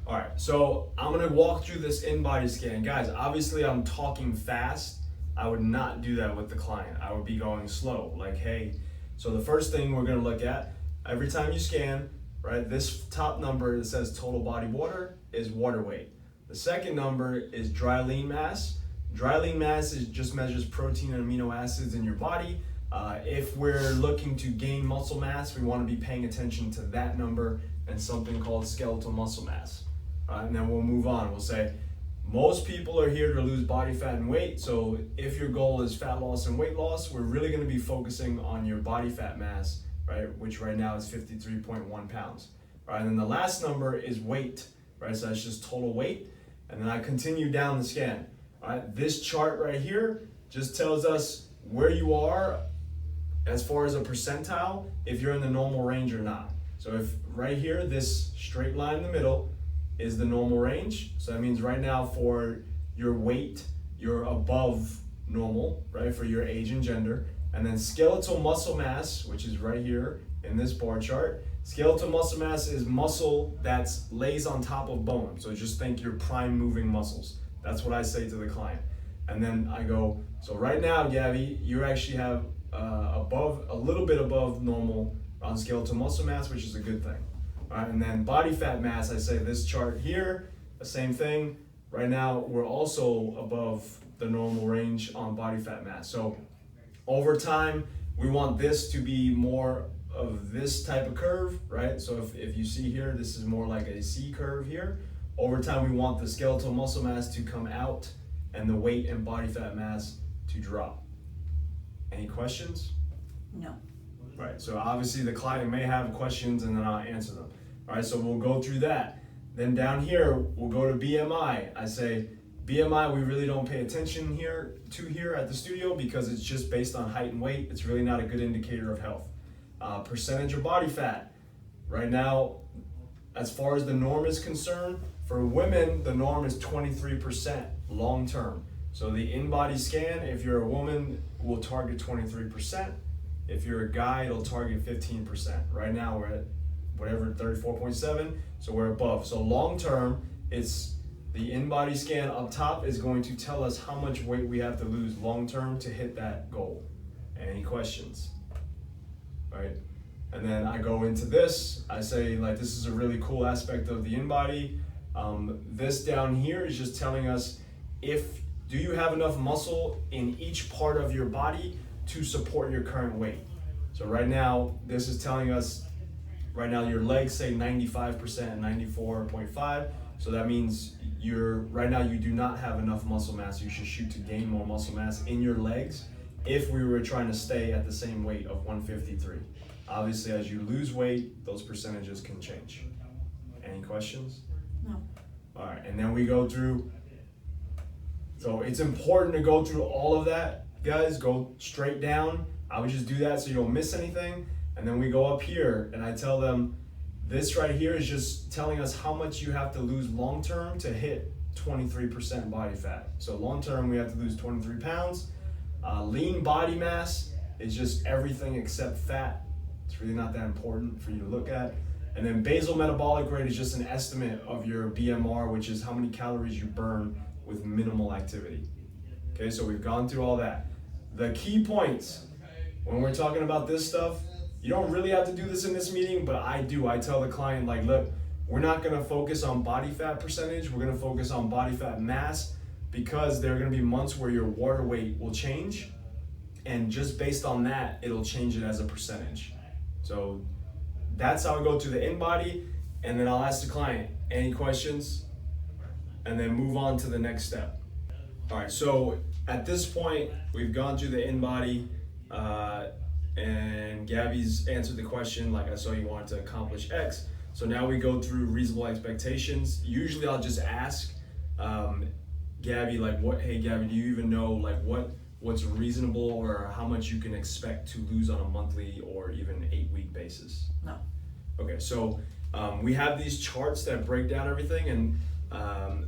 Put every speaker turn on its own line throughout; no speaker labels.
All right, so I'm gonna walk through this in-body scan. Guys, obviously I'm talking fast. I would not do that with the client. I would be going slow, like, hey, so the first thing we're gonna look at, every time you scan, right, this top number that says total body water is water weight. The second number is dry lean mass. Dry lean mass just measures protein and amino acids in your body. If we're looking to gain muscle mass, we wanna be paying attention to that number and something called skeletal muscle mass. And then we'll move on. We'll say, most people are here to lose body fat and weight. So if your goal is fat loss and weight loss, we're really gonna be focusing on your body fat mass, right? Which right now is 53.1 pounds. Right, and then the last number is weight, right? So that's just total weight. And then I continue down the scan. All right, this chart right here just tells us where you are as far as a percentile, if you're in the normal range or not. So if right here, this straight line in the middle is the normal range. So that means right now for your weight, you're above normal, right, for your age and gender. And then skeletal muscle mass, which is right here in this bar chart. Skeletal muscle mass is muscle that lays on top of bone. So just think your prime moving muscles. That's what I say to the client. And then I go, so right now, Gabby, you actually have a little bit above normal on skeletal muscle mass, which is a good thing. All right, and then body fat mass, I say this chart here, the same thing. Right now, we're also above the normal range on body fat mass. So over time, we want this to be more of this type of curve, right? So if you see here, this is more like a C curve here. Over time, we want the skeletal muscle mass to come out and the weight and body fat mass to drop. Any questions?
No.
Right, so obviously the client may have questions and then I'll answer them. All right, so we'll go through that. Then down here, we'll go to BMI. I say, BMI, we really don't pay attention here at the studio because it's just based on height and weight. It's really not a good indicator of health. Percentage of body fat. Right now, as far as the norm is concerned, for women, the norm is 23% long term. So the in-body scan, if you're a woman, will target 23%. If you're a guy, it'll target 15%. Right now, we're at whatever, 34.7, so we're above. So long term, it's the in-body scan up top is going to tell us how much weight we have to lose long term to hit that goal. Any questions? Right? And then I go into this, I say like this is a really cool aspect of the in-body. This down here is just telling us do you have enough muscle in each part of your body to support your current weight. So right now, this is telling us, right now your legs say 95% and 94.5. So that means right now you do not have enough muscle mass. You should shoot to gain more muscle mass in your legs if we were trying to stay at the same weight of 153. Obviously, as you lose weight, those percentages can change. Any questions?
No.
All right, and then we go through, so it's important to go through all of that. Guys, go straight down. I would just do that so you don't miss anything. And then we go up here and I tell them, this right here is just telling us how much you have to lose long term to hit 23% body fat. So long term, we have to lose 23 pounds. Lean body mass is just everything except fat. It's really not that important for you to look at. And then basal metabolic rate is just an estimate of your BMR, which is how many calories you burn with minimal activity. Okay, so we've gone through all that. The key points, when we're talking about this stuff, you don't really have to do this in this meeting, but I do. I tell the client, like, look, we're not gonna focus on body fat percentage, we're gonna focus on body fat mass because there are gonna be months where your water weight will change, and just based on that, it'll change it as a percentage. So that's how I go through the in-body, and then I'll ask the client, any questions? And then move on to the next step. All right, so at this point, we've gone through the in-body, and Gabby's answered the question, like I saw you wanted to accomplish X. So now we go through reasonable expectations. Usually I'll just ask Gabby, like, hey Gabby, do you even know like what's reasonable or how much you can expect to lose on a monthly or even 8-week basis?
No.
Okay, so we have these charts that break down everything, and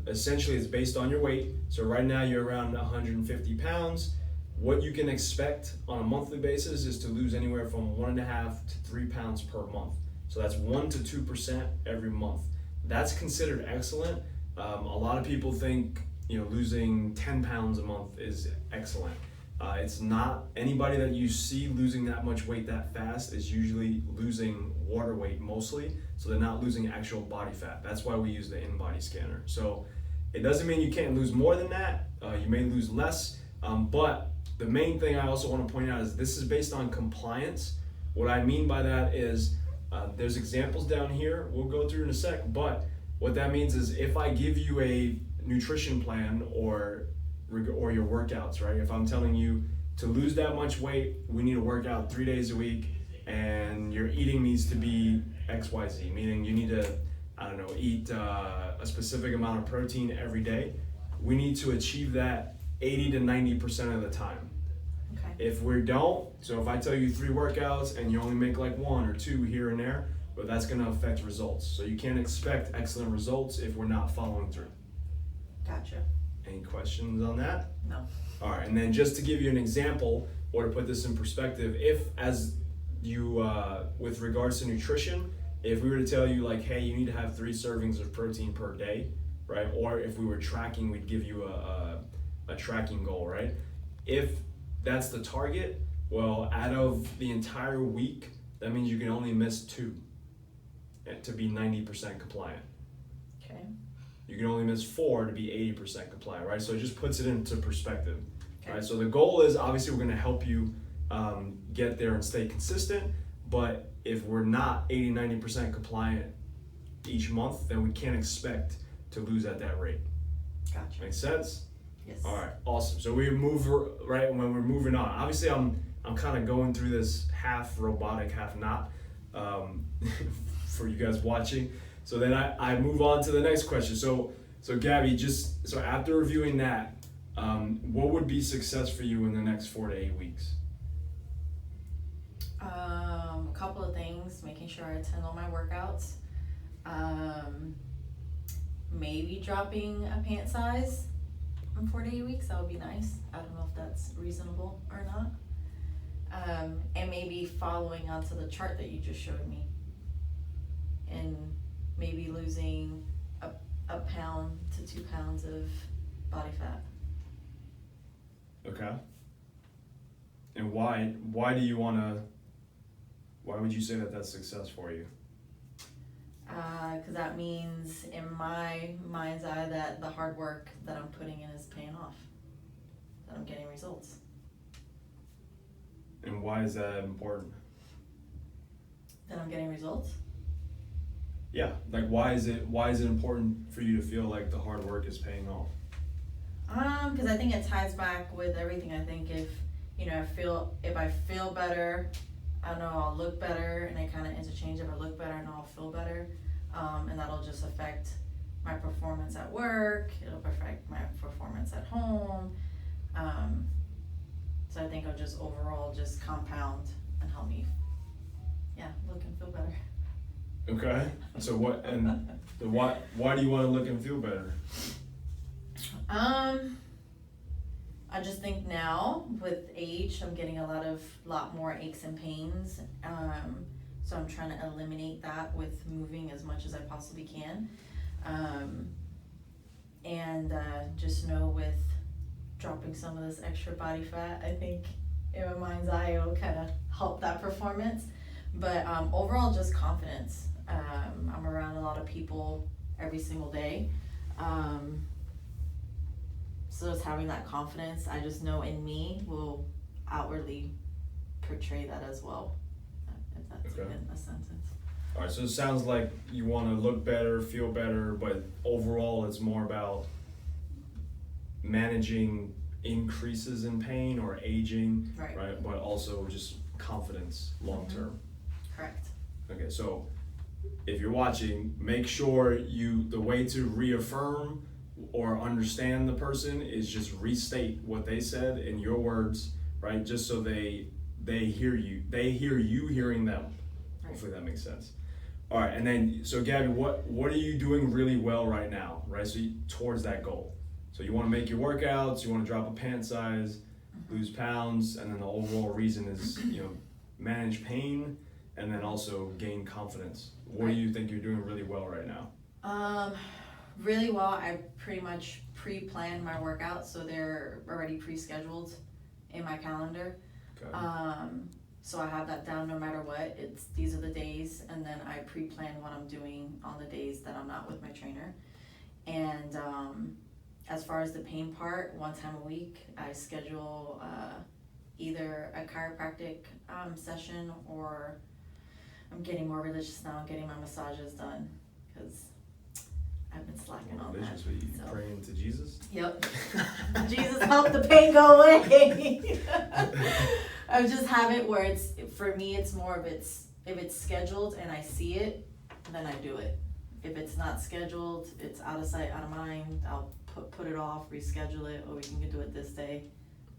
essentially it's based on your weight. So right now you're around 150 pounds. What you can expect on a monthly basis is to lose anywhere from 1.5 to 3 pounds per month. So that's 1 to 2% every month. that's considered excellent. A lot of people think, losing 10 pounds a month is excellent. It's not. Anybody that you see losing that much weight that fast is usually losing water weight mostly, so they're not losing actual body fat. That's why we use the InBody scanner. So it doesn't mean you can't lose more than that. You may lose less, but the main thing I also want to point out is this is based on compliance. What I mean by that is there's examples down here we'll go through in a sec, but what that means is if I give you a nutrition plan or your workouts, right? If I'm telling you to lose that much weight, we need to work out 3 days a week, and your eating needs to be XYZ, meaning you need to, eat a specific amount of protein every day. We need to achieve that 80 to 90% of the time.
Okay.
If we don't, so if I tell you 3 workouts and you only make like 1 or 2 here and there, but that's going to affect results. So you can't expect excellent results if we're not following through.
Gotcha.
Any questions on that?
No.
All right, and then just to give you an example, or to put this in perspective, if as you, with regards to nutrition, if we were to tell you like, hey, you need to have 3 servings of protein per day, right? Or if we were tracking, we'd give you a tracking goal, right? If that's the target, well, out of the entire week, that means you can only miss 2 to be 90% compliant.
Okay.
You can only miss 4 to be 80% compliant, right? So it just puts it into perspective,
Okay.
right? So the goal is obviously we're going to help you get there and stay consistent, but if we're not 80, 90% compliant each month, then we can't expect to lose at that rate.
Gotcha.
Make sense?
Yes.
All right, awesome. So we move right when we're moving on. Obviously, I'm kind of going through this half robotic, half not for you guys watching. So then I move on to the next question. So Gabby, so after reviewing that, what would be success for you in the next 4 to 8 weeks?
A couple of things, making sure I attend all my workouts. Maybe dropping a pant size in 4 to 8 weeks, that would be nice. I don't know if that's reasonable or not. And maybe following onto the chart that you just showed me. And maybe losing a pound to 2 pounds of body fat.
Okay. And why do you want to, why would you say that that's success for you?
Because that means in my mind's eye that the hard work that I'm putting in is paying off, that I'm getting results.
And why is that important?
That I'm getting results?
Yeah, like why is it important for you to feel like the hard work is paying off?
Because I think it ties back with everything. I think if I feel better, I know I'll look better, and they kind of interchange. If I look better, I know I'll feel better, and that'll just affect my performance at work. It'll affect my performance at home. So I think it'll just overall just compound and help me, look and feel better.
Okay. So why do you want to look and feel better?
I just think now with age, I'm getting a lot more aches and pains. So I'm trying to eliminate that with moving as much as I possibly can. And just know with dropping some of this extra body fat, I think in my mind's eye, it'll kind of help that performance. But overall, just confidence. I'm around a lot of people every single day. So just having that confidence, I just know in me will outwardly portray that as well, if that's
Okay.
even a sentence.
All right, so it sounds like you want to look better, feel better, but overall it's more about managing increases in pain or aging,
Right.
But also just confidence long term.
Correct.
Okay, so if you're watching, make sure the way to reaffirm or understand the person is just restate what they said in your words, right? Just so they hear you hearing them.
Right.
Hopefully that makes sense. All right, and then so Gabby, what are you doing really well right now, right? So towards that goal. So you want to make your workouts, you want to drop a pant size, lose pounds, and then the overall reason is manage pain and then also gain confidence. What do you think you're doing really well right now?
Really well. I pretty much pre-planned my workouts, so they're already pre-scheduled in my calendar.
Okay.
So I have that down no matter what. These are the days, and then I pre-plan what I'm doing on the days that I'm not with my trainer. And as far as the pain part, one time a week, I schedule either a chiropractic session, or I'm getting more religious now, getting my massages done, because I've been slacking on that.
Religious, what you
so.
praying to Jesus?
Yep. Jesus, help the pain go away. I just have it where for me, it's more of if it's scheduled and I see it, then I do it. If it's not scheduled, it's out of sight, out of mind, I'll put it off, reschedule it, or we can do it this day.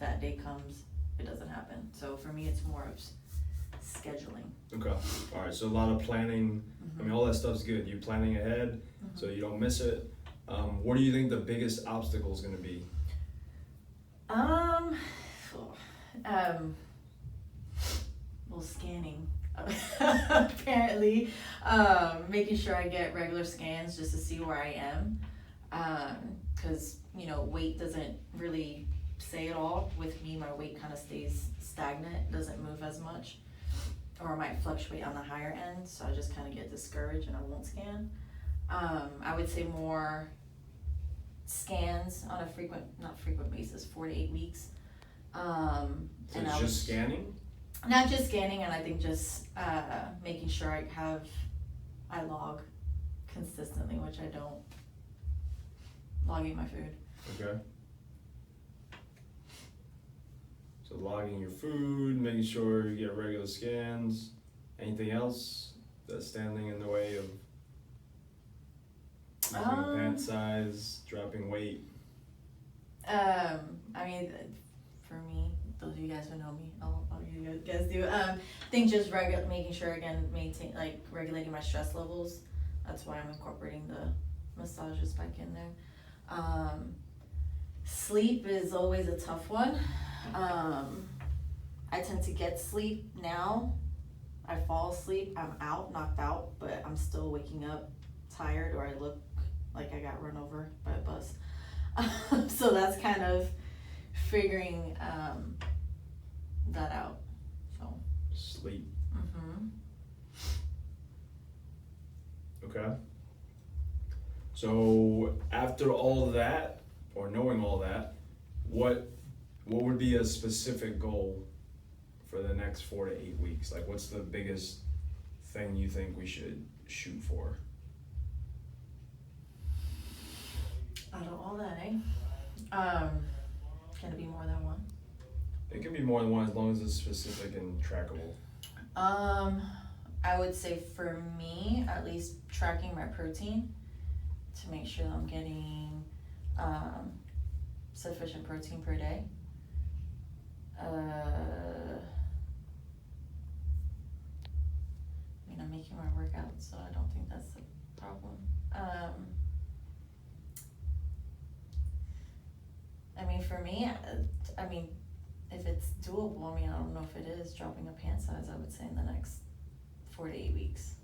That day comes, it doesn't happen. So for me, it's more of scheduling.
Okay. All right. So a lot of planning. I mean, all that stuff's good. You're planning ahead, so you don't miss it. What do you think the biggest obstacle is going to be?
Well, scanning. Apparently, making sure I get regular scans just to see where I am. Because weight doesn't really say it all. With me, my weight kind of stays stagnant, doesn't move as much, or might fluctuate on the higher end, so I just kind of get discouraged and I won't scan. I would say more scans on a not frequent basis, 4 to 8 weeks.
So it's just scanning?
Not just scanning, and I think just making sure I log consistently, which I don't. Logging my food. Okay.
So logging your food, making sure you get regular scans. Anything else that's standing in the way of losing pant size, dropping weight?
I mean, for me, those of you guys who know me, all you guys do. I think just making sure again, regulating my stress levels. That's why I'm incorporating the massages back in there. Sleep is always a tough one. I tend to get sleep now. I fall asleep, I'm knocked out, but I'm still waking up tired, or I look like I got run over by a bus. So that's kind of figuring that out. So
sleep. Okay. So after all that, or knowing all that, what would be a specific goal for the next 4 to 8 weeks? Like, what's the biggest thing you think we should shoot for?
Out of all that, can it be more than one?
It can be more than one as long as it's specific and trackable.
I would say for me, at least tracking my protein to make sure that I'm getting sufficient protein per day. I'm making my workouts, so I don't think that's the problem. For me, if it's doable, I don't know if it is, dropping a pant size, I would say in the next 4 to 8 weeks.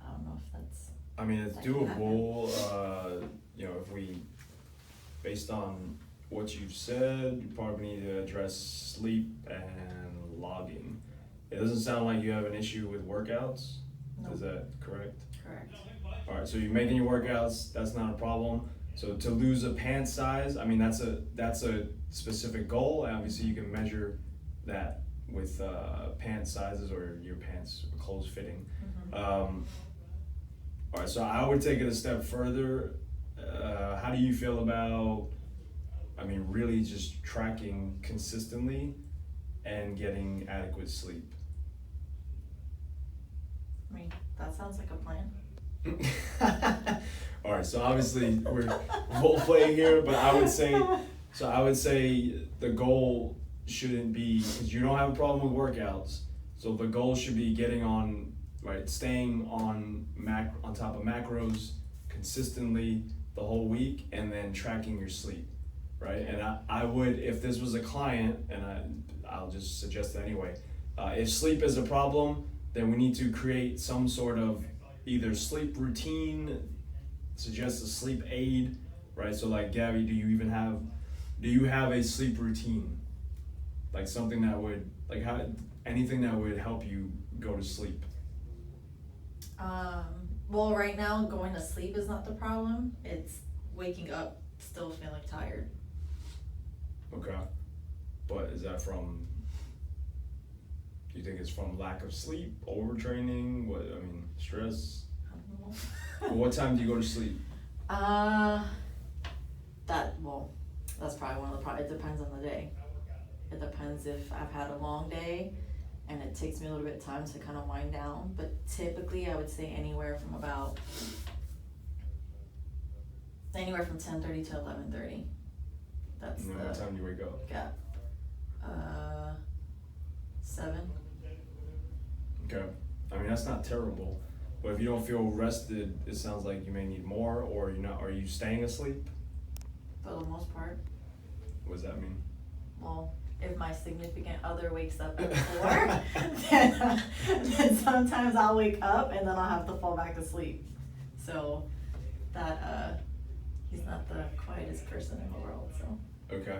I don't know if that's...
It's doable, if we, based on what you've said, you probably need to address sleep and logging. It doesn't sound like you have an issue with workouts. No. Is that correct?
Correct.
All right, so you're making your workouts, that's not a problem. So to lose a pant size, that's a specific goal. Obviously you can measure that with pant sizes or your pants clothes fitting. All right, so I would take it a step further. How do you feel about, really just tracking consistently and getting adequate sleep?
That sounds like a plan.
All right, so obviously we're role playing here, but I would say the goal shouldn't be, because you don't have a problem with workouts, so the goal should be staying on top of macros consistently the whole week, and then tracking your sleep, right? And I would, if this was a client, and I'll just suggest it anyway, if sleep is a problem, then we need to create some sort of either sleep routine suggest a sleep aid, right? So like Gabby, do you have a sleep routine? Like something that would, anything that would help you go to sleep?
Well, right now, going to sleep is not the problem. It's waking up still feeling tired.
Okay. But is that from, do you think it's from lack of sleep, overtraining, stress?
I don't know.
Well, what time do you go to sleep?
That's probably one of the it depends on the day. It depends if I've had a long day and it takes me a little bit of time to kind of wind down, but typically I would say anywhere from 10:30 to 11:30. That's
And then what time do you wake up?
gap. 7.
Okay. That's not terrible. But if you don't feel rested, it sounds like you may need more, or are you staying asleep?
For the most part.
What does that mean?
Well, if my significant other wakes up at 4, then sometimes I'll wake up and then I'll have to fall back to sleep. So that he's not the quietest person in the world, so.
Okay.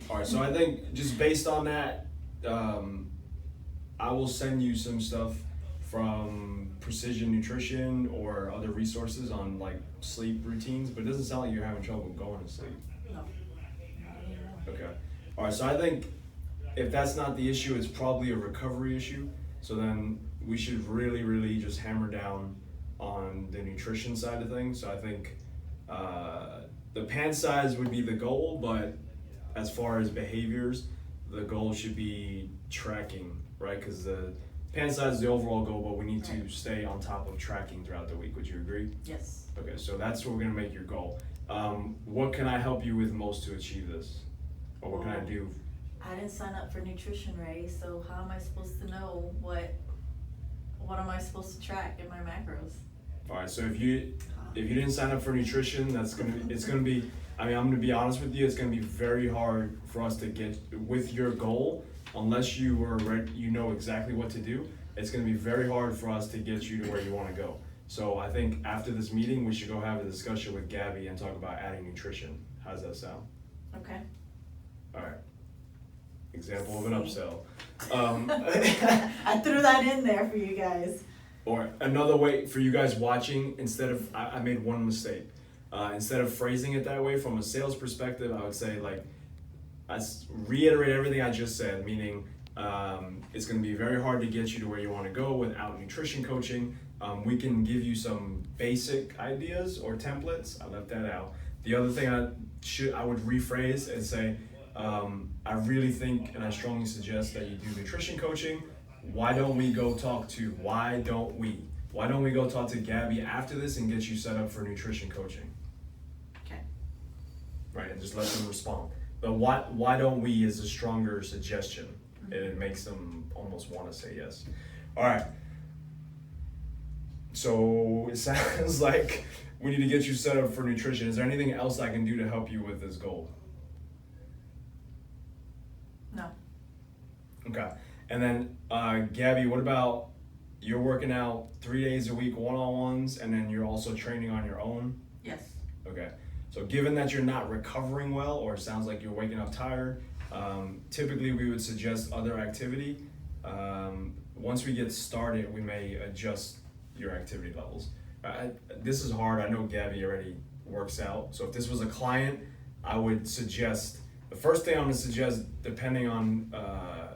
All right. So I think just based on that, I will send you some stuff from Precision Nutrition or other resources on like sleep routines, but it doesn't sound like you're having trouble going to sleep.
No. Not anymore.
Okay. All right. So I think if that's not the issue, it's probably a recovery issue. So then we should really, really just hammer down on the nutrition side of things. So I think the pant size would be the goal, but as far as behaviors, the goal should be tracking, right? Because the pant size is the overall goal, but we need to stay on top of tracking throughout the week. Would you agree?
Yes.
Okay, so that's what we're gonna make your goal. What can I help you with most to achieve this? Or what can I do?
I didn't sign up for Nutrition Ray, so how am I supposed to know what am I supposed to track in my macros?
All right, so if you didn't sign up for nutrition, it's gonna be. I'm gonna be honest with you. It's gonna be very hard for us to get with your goal unless you know exactly what to do. It's gonna be very hard for us to get you to where you want to go. So I think after this meeting, we should go have a discussion with Gabby and talk about adding nutrition. How's that sound?
Okay.
All right. Example of an upsell.
I threw that in there for you guys.
Or another way for you guys watching, I made one mistake. Instead of phrasing it that way from a sales perspective, I would say reiterate everything I just said, meaning it's going to be very hard to get you to where you want to go without nutrition coaching. We can give you some basic ideas or templates. I left that out. The other thing I would rephrase and say, I really think and I strongly suggest that you do nutrition coaching. Why don't we go talk to Gabby after this and get you set up for nutrition coaching?
Okay.
Right, and just let them respond. But why don't we is a stronger suggestion, and it makes them almost want to say yes. All right. So it sounds like we need to get you set up for nutrition. Is there anything else I can do to help you with this goal?
No.
Okay. And then, Gabby, what about you're working out 3 days a week, one-on-ones, and then you're also training on your own?
Yes.
Okay. So given that you're not recovering well, or it sounds like you're waking up tired, typically we would suggest other activity. Once we get started, we may adjust your activity levels. This is hard. I know Gabby already works out. So if this was a client, I would suggest, the first thing I'm gonna suggest, depending on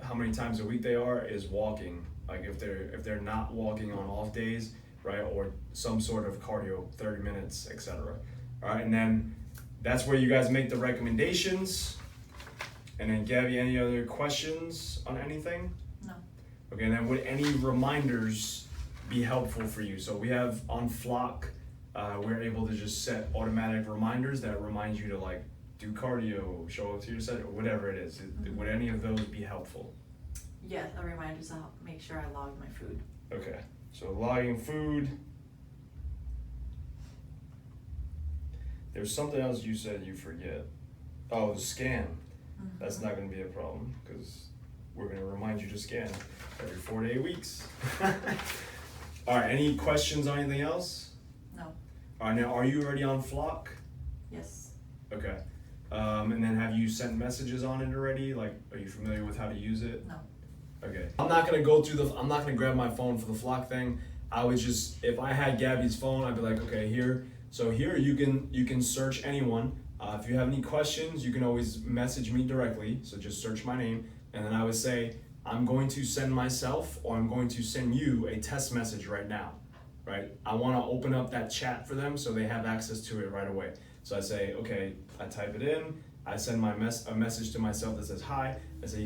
how many times a week they are, is walking. Like if they're not walking on off days, right, or some sort of cardio, 30 minutes, etc. All right, and then that's where you guys make the recommendations. And then Gabby, any other questions on anything?
No.
Okay, and then would any reminders be helpful for you? So we have on Flock, we're able to just set automatic reminders that remind you to do cardio, show up to your set, or whatever it is. Would any of those be helpful?
Yes, a reminder to make sure I log my food.
Okay, so logging food. There's something else you said you forget. Oh, the scan. Mm-hmm. That's not going to be a problem because we're going to remind you to scan every 4 day weeks. All right, any questions on anything else?
No.
Now, are you already on Flock?
Yes.
Okay. And then have you sent messages on it already? Like, are you familiar with how to use it?
No.
Okay. I'm not gonna grab my phone for the Flock thing. I would just, if I had Gabby's phone, I'd be like, okay, here. So here you can search anyone. If you have any questions, you can always message me directly. So just search my name, and then I would say, I'm going to send myself, or I'm going to send you a test message right now, right? I want to open up that chat for them so they have access to it right away. So I say, okay, I type it in. I send a message to myself that says hi. I say,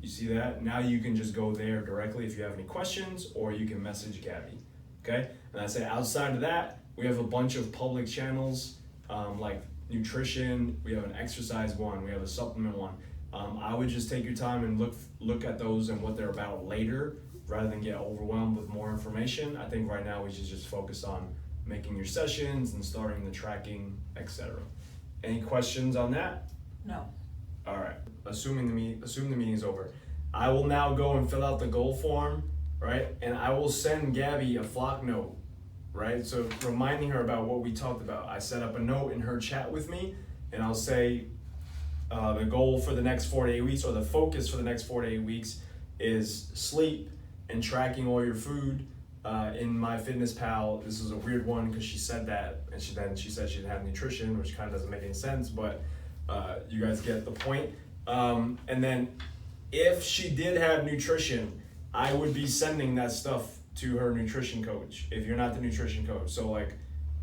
you see that? Now you can just go there directly if you have any questions, or you can message Gabby, okay? And I say, outside of that, we have a bunch of public channels, like nutrition. We have an exercise one. We have a supplement one. I would just take your time and look at those and what they're about later, rather than get overwhelmed with more information. I think right now we should just focus on making your sessions and starting the tracking, etc. Any questions on that?
No.
All right. Assume the meeting is over, I will now go and fill out the goal form, right? And I will send Gabby a Flock note, right? So reminding her about what we talked about. I set up a note in her chat with me, and I'll say the goal for the next 4 to 8 weeks, or the focus for the next 4 to 8 weeks, is sleep and tracking all your food. In MyFitnessPal, this is a weird one because she said that, and she said she didn't have nutrition, which kind of doesn't make any sense, but you guys get the point. And then if she did have nutrition, I would be sending that stuff to her nutrition coach if you're not the nutrition coach. So like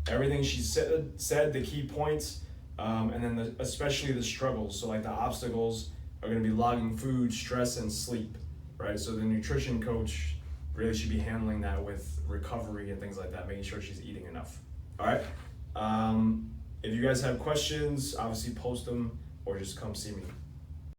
everything she said, the key points, and then especially the struggles. So like the obstacles are going to be logging food, stress, and sleep, right? So the nutrition coach really should be handling that with recovery and things like that, making sure she's eating enough. All right. If you guys have questions, obviously post them or just come see me.